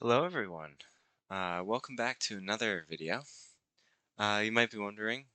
Hello everyone. Welcome back to another video. You might be wondering,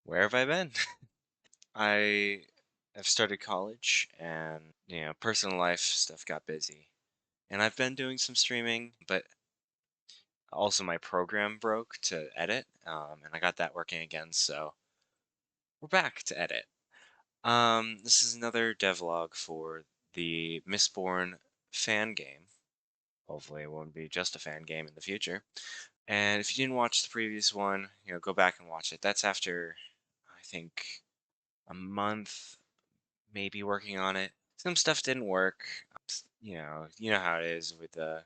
where have I been? I have started college and, personal life stuff got busy. And I've been doing some streaming, but also my program broke to edit, and I got that working again, so we're back to edit. This is another devlog for the Mistborn fan game. Hopefully it won't be just a fan game in the future. And if you didn't watch the previous one, go back and watch it. That's after, I think, a month, maybe working on it. Some stuff didn't work. You know how it is with the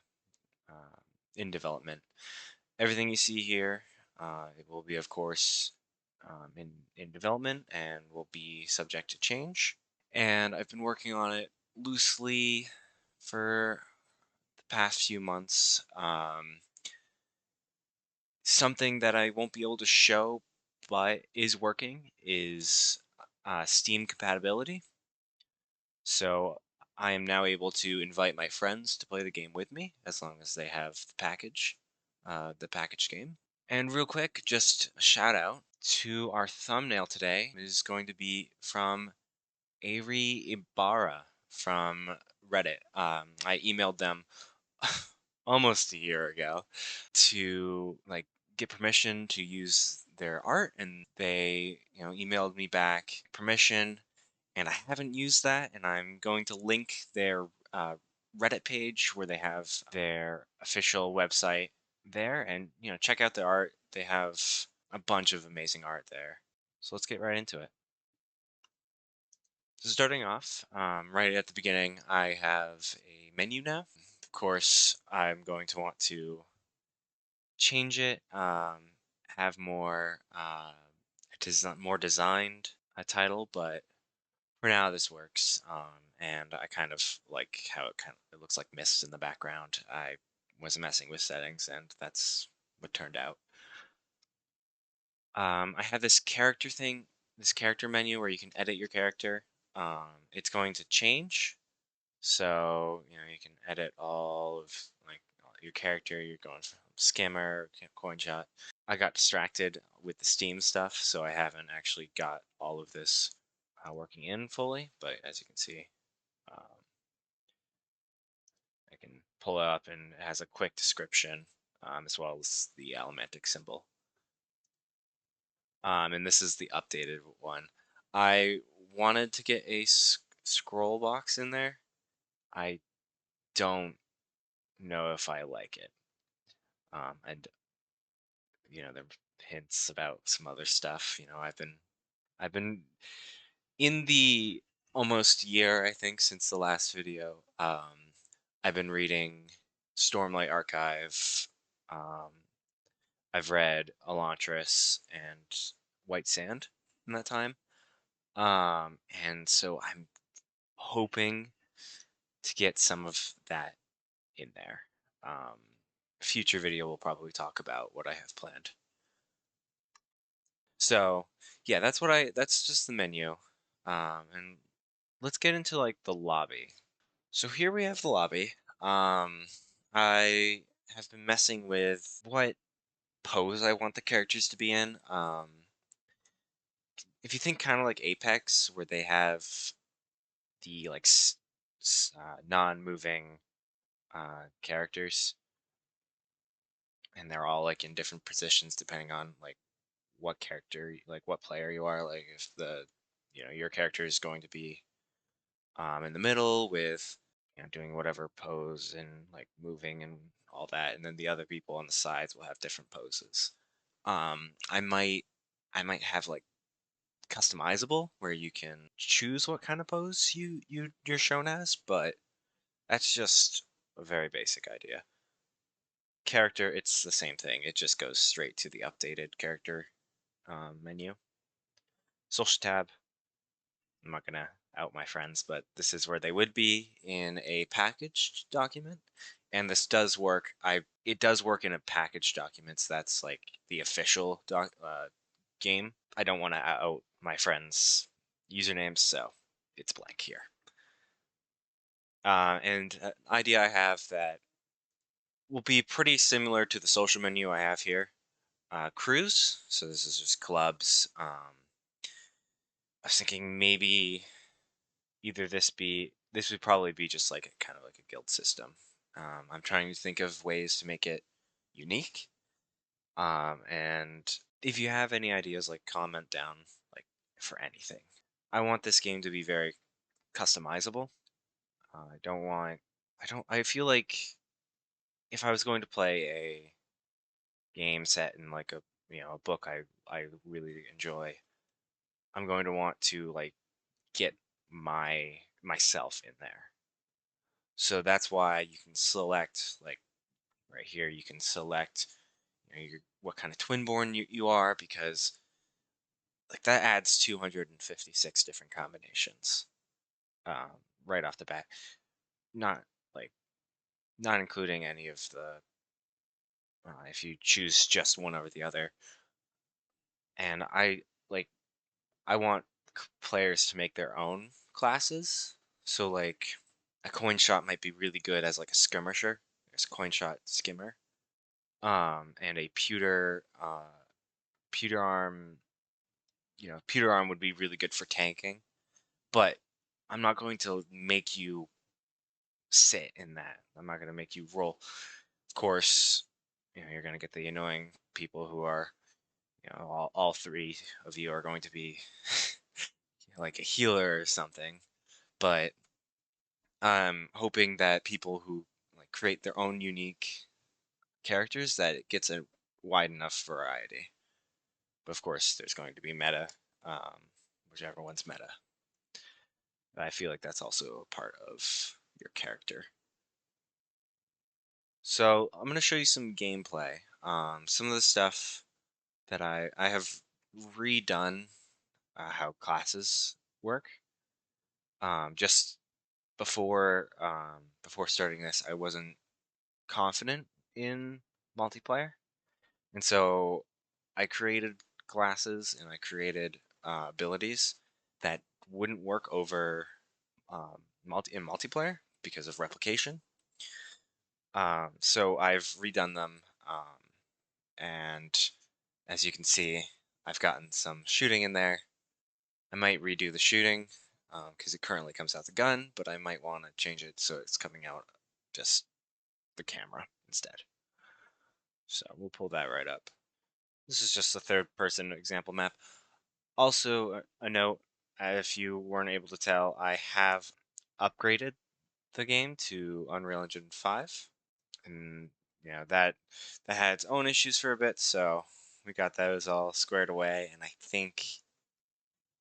uh, in development. Everything you see here, it will be, of course, in development and will be subject to change. And I've been working on it loosely for the past few months. Something that I won't be able to show, but is working, is Steam compatibility. So I am now able to invite my friends to play the game with me, as long as they have the package game. And real quick, just a shout out to our thumbnail today is going to be from Ari Ibarra from Reddit. I emailed them almost a year ago to get permission to use their art, and they emailed me back permission, and I haven't used that, and I'm going to link their Reddit page where they have their official website there, and check out their art. They have a bunch of amazing art there, so let's get right into it. So starting off, right at the beginning, I have a menu now. Of course, I'm going to want to change it, have more designed a title, but for now this works. And I kind of like how it looks like mist in the background. I was messing with settings, and that's what turned out. I have this character menu where you can edit your character. It's going to change. So, you can edit all of your character. You're going from skimmer, coin shot. I got distracted with the Steam stuff, so I haven't actually got all of this working in fully. But as you can see, um, I can pull it up and it has a quick description, as well as the Elementic symbol. And this is the updated one. I wanted to get a scroll box in there. I don't know if I like it. And there are hints about some other stuff. I've been in the almost year, I think, since the last video. I've been reading Stormlight Archive. Um, I've read Elantris and White Sand in that time. And so I'm hoping to get some of that in there. Um, Future video will probably talk about what I have planned. So yeah, that's just the menu. And let's get into the lobby. So here we have the lobby. Um, I have been messing with what pose I want the characters to be in. If you think kind of like Apex, where they have the non-moving characters, and they're all in different positions depending on what character, what player you are. Like if your character is going to be in the middle with doing whatever pose and moving and all that, and then the other people on the sides will have different poses. I might have customizable where you can choose what kind of pose you're shown as, but that's just a very basic idea. Character, it's the same thing. It just goes straight to the updated character menu. Social tab, I'm not gonna out my friends, but this is where they would be in a packaged document. And this does work. It does work in a packaged documents. That's the official game. I don't want to out my friends' usernames, so it's blank here. And idea I have that will be pretty similar to the social menu I have here. Crews. So this is just clubs. I was thinking maybe either this would probably be just like a kind of like a guild system. I'm trying to think of ways to make it unique. And if you have any ideas, like comment down like for anything. I want this game to be very customizable. I don't want. I feel like if I was going to play a game set in like a book I really enjoy, I'm going to want to like get myself in there. So that's why you can select like right here. You can select what kind of twinborn you are because like that adds 256 different combinations right off the bat. Not like not including any of the if you choose just one over the other. And like I want players to make their own classes. So like a coin shot might be really good as like a skirmisher. There's a coin shot skimmer. And a pewter arm, pewter arm would be really good for tanking. But I'm not going to make you sit in that. I'm not going to make you roll. Of course, you're going to get the annoying people who are, all three of you are going to be like a healer or something. But I'm hoping that people who like create their own unique characters that it gets a wide enough variety. But of course, there's going to be meta, whichever one's meta. But I feel like that's also a part of your character. So I'm going to show you some gameplay. Some of the stuff that I have redone how classes work. Just before starting this, I wasn't confident in multiplayer, and so I created classes and I created abilities that wouldn't work over in multiplayer because of replication. So I've redone them, and as you can see, I've gotten some shooting in there. I might redo the shooting because it currently comes out the gun, but I might want to change it so it's coming out just the camera instead. So we'll pull that right up. This is just a third person example map. Also, a note, if you weren't able to tell, I have upgraded the game to Unreal Engine 5. And that had its own issues for a bit, so we got those all squared away. And I think,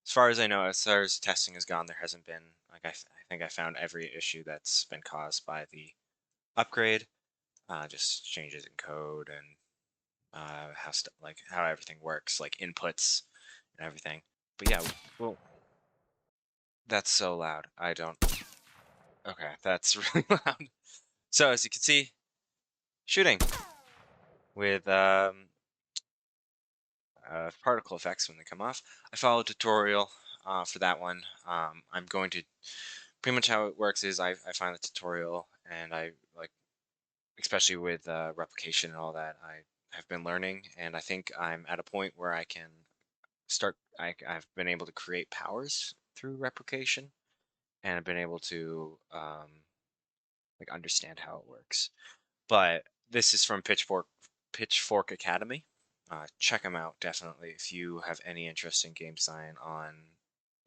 as far as I know, as far as testing has gone, there hasn't been like I think I found every issue that's been caused by the upgrade. Just changes in code and how everything works, like inputs and everything. But yeah, well, that's so loud. I don't. Okay, that's really loud. So as you can see, shooting with particle effects when they come off. I followed a tutorial for that one. I'm going to pretty much how it works is I find the tutorial and I like, especially with replication and all that, I have been learning, and I think I'm at a point where I can start. I've been able to create powers through replication, and I've been able to like understand how it works. But this is from Pitchfork Academy. Check them out definitely if you have any interest in game design on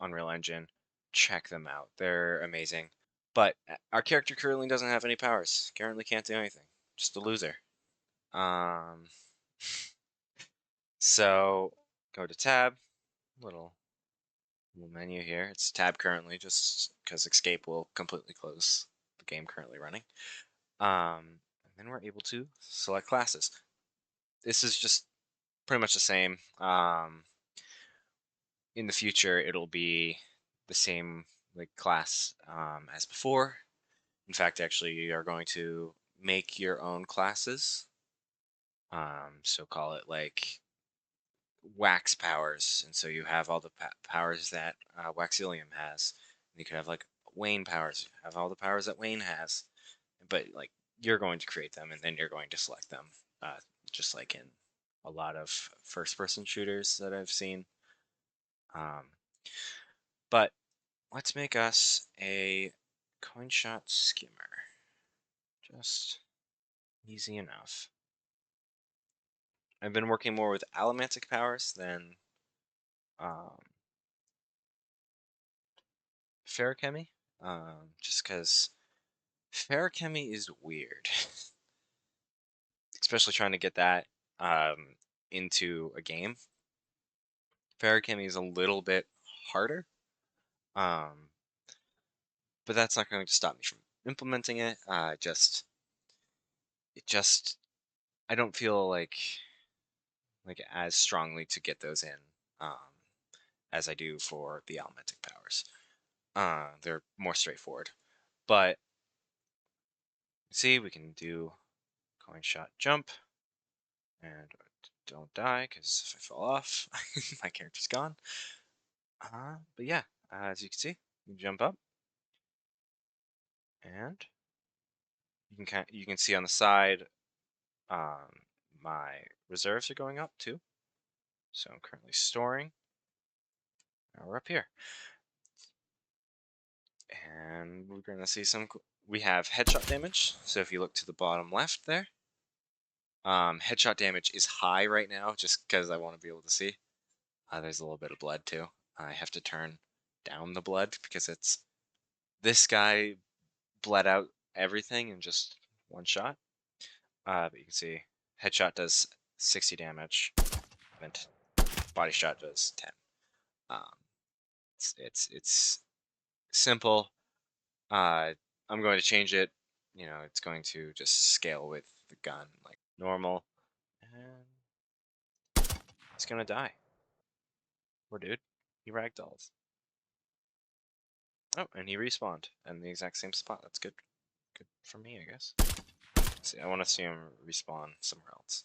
Unreal Engine. Check them out; they're amazing. But our character currently doesn't have any powers. Currently can't do anything. Just a loser. Um, so go to tab, little menu here. It's tab currently, just because escape will completely close the game currently running. And then we're able to select classes. This is just pretty much the same. In the future, it'll be the same like class as before. In fact, actually, you are going to make your own classes. So call it like wax powers, and so you have all the powers that Waxilium has. And you could have like Wayne powers, have all the powers that Wayne has, but like you're going to create them and then you're going to select them, just like in a lot of first-person shooters that I've seen. Um, but let's make us a coin shot skimmer. Just easy enough. I've been working more with allomantic powers than um, ferrochemy, just because ferrochemy is weird, especially trying to get that um, into a game. Ferrochemy is a little bit harder, um, but that's not going to stop me from implementing it. It just, I don't feel like as strongly to get those in as I do for the allomantic powers. They're more straightforward, but see, we can do coin shot jump and don't die because if I fall off, my character's gone. But yeah, as you can see, you jump up and you can see on the side um, my reserves are going up too. So I'm currently storing. Now we're up here. And we're going to see we have headshot damage. So if you look to the bottom left there, headshot damage is high right now just because I want to be able to see. There's a little bit of blood too. I have to turn down the blood because this guy bled out everything in just one shot. But you can see headshot does 60 damage and body shot does 10. Um, it's simple. I'm going to change it. It's going to just scale with the gun like normal, and it's gonna die. Poor dude. He ragdolls. Oh, and he respawned in the exact same spot. That's good. Good for me, I guess. See, I want to see him respawn somewhere else.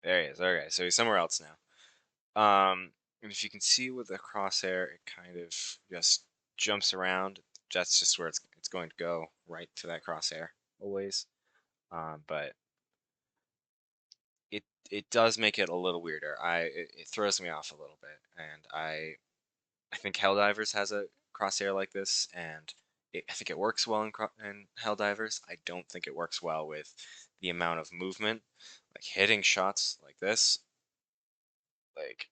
There he is. Okay, so he's somewhere else now. And if you can see with the crosshair, it kind of just jumps around. That's just where it's going to go, right to that crosshair always. But it does make it a little weirder. It throws me off a little bit, and I think Helldivers has a crosshair like this, and I think it works well in Helldivers. I don't think it works well with the amount of movement, like hitting shots like this. Like,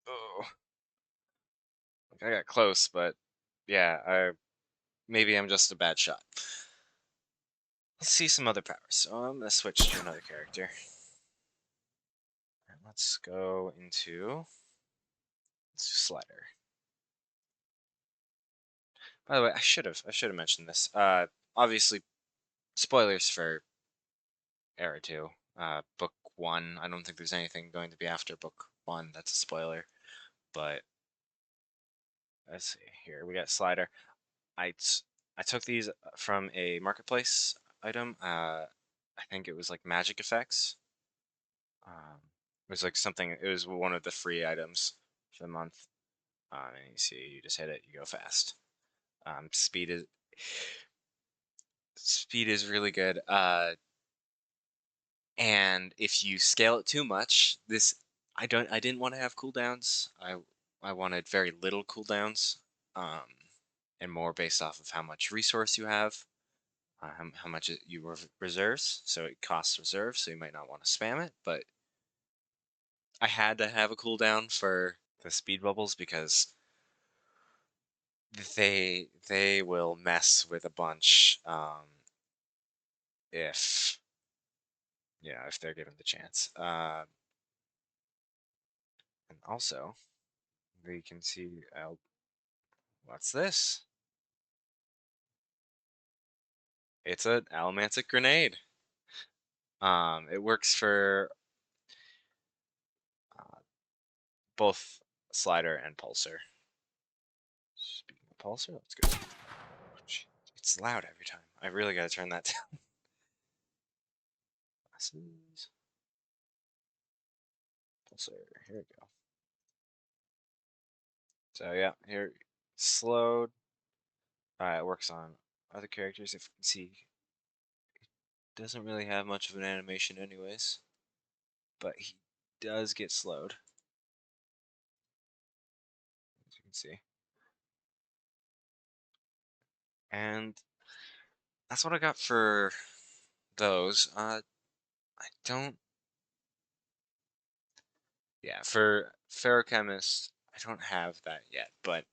oh, like I got close, but yeah, maybe I'm just a bad shot. Let's see some other powers. So I'm gonna switch to another character, and let's go into Slider. By the way, I should have mentioned this. Obviously, spoilers for Era 2. Book 1. I don't think there's anything going to be after Book 1 that's a spoiler. But let's see here. We got Slider. I took these from a marketplace item. I think it was like magic effects. It was like something. It was one of the free items for the month. And you see, you just hit it, you go fast. Speed is really good. And if you scale it too much, I didn't want to have cooldowns. I wanted very little cooldowns, um, and more based off of how much resource you have, how much you reserves. So it costs reserves, so you might not want to spam it. But I had to have a cooldown for the speed bubbles because they will mess with a bunch, if if they're given the chance. And also we can see what's this? It's an allomantic grenade. It works for uh, both slider and pulsar. Speaking of pulsar, let's go. It's loud every time. I really gotta turn that down. Glasses. Pulsar. Here we go. So yeah, here slowed. It works on other characters, if you can see, doesn't really have much of an animation anyways, but he does get slowed, as you can see. And that's what I got for those. I don't, yeah, for Ferrochemist, I don't have that yet, but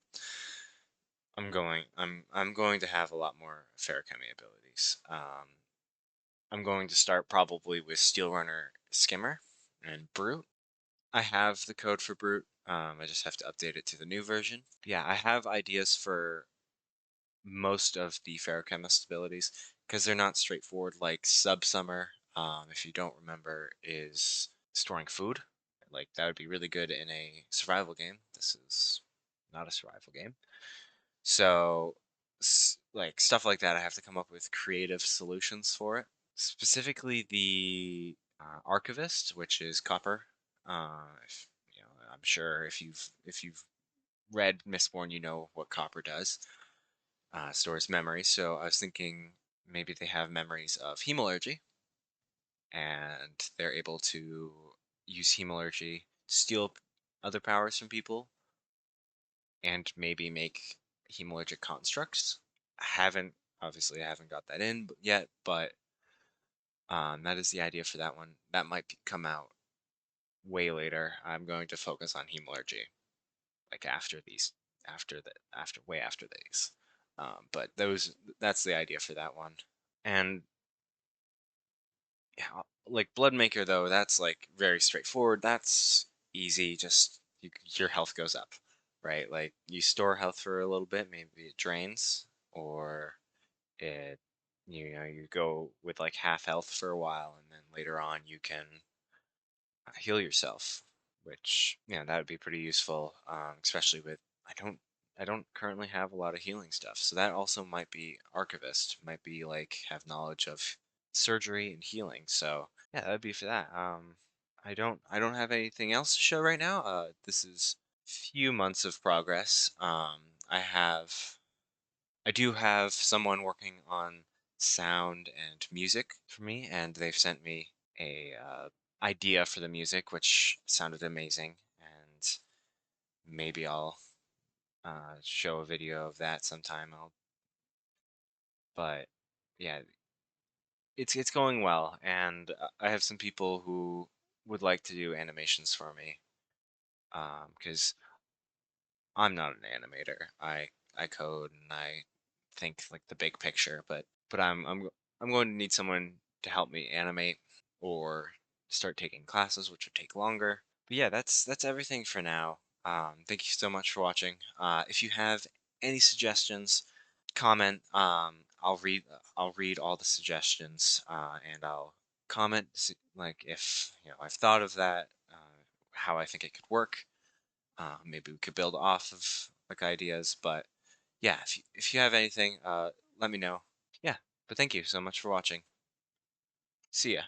I'm going to have a lot more Ferrochemy abilities. I'm going to start probably with Steel Runner Skimmer and Brute. I have the code for Brute. I just have to update it to the new version. Yeah, I have ideas for most of the Ferrochemist abilities because they're not straightforward. Like Subsummer, if you don't remember, is storing food. Like that would be really good in a survival game. This is not a survival game. So, like stuff like that, I have to come up with creative solutions for it. Specifically, the archivist, which is copper. I'm sure if you've read Mistborn, you know what copper does. Stores memories. So I was thinking maybe they have memories of hemalurgy, and they're able to use hemalurgy to steal other powers from people, and maybe make hemalurgic constructs. I haven't got that in yet, but that is the idea for that one. That might come out way later. I'm going to focus on hemalurgy, like way after these. But that's the idea for that one. And yeah, like Bloodmaker though, that's like very straightforward. That's easy. Just your health goes up, right? Like you store health for a little bit, maybe it drains, or it you go with like half health for a while, and then later on you can heal yourself, which that would be pretty useful, especially with I don't currently have a lot of healing stuff, so that also might be archivist, might be like have knowledge of surgery and healing. So yeah, that would be for that. I don't have anything else to show right now. This is few months of progress. I do have someone working on sound and music for me, and they've sent me a idea for the music, which sounded amazing. And maybe I'll show a video of that sometime. But yeah, it's going well, and I have some people who would like to do animations for me, because I'm not an animator. I code and I think like the big picture, but I'm going to need someone to help me animate or start taking classes, which would take longer. But yeah, that's everything for now. Thank you so much for watching. If you have any suggestions, comment. I'll read all the suggestions, and I'll comment like if I've thought of that, how I think it could work. Maybe we could build off of like ideas, but yeah, if you have anything, let me know. Yeah, but thank you so much for watching. See ya.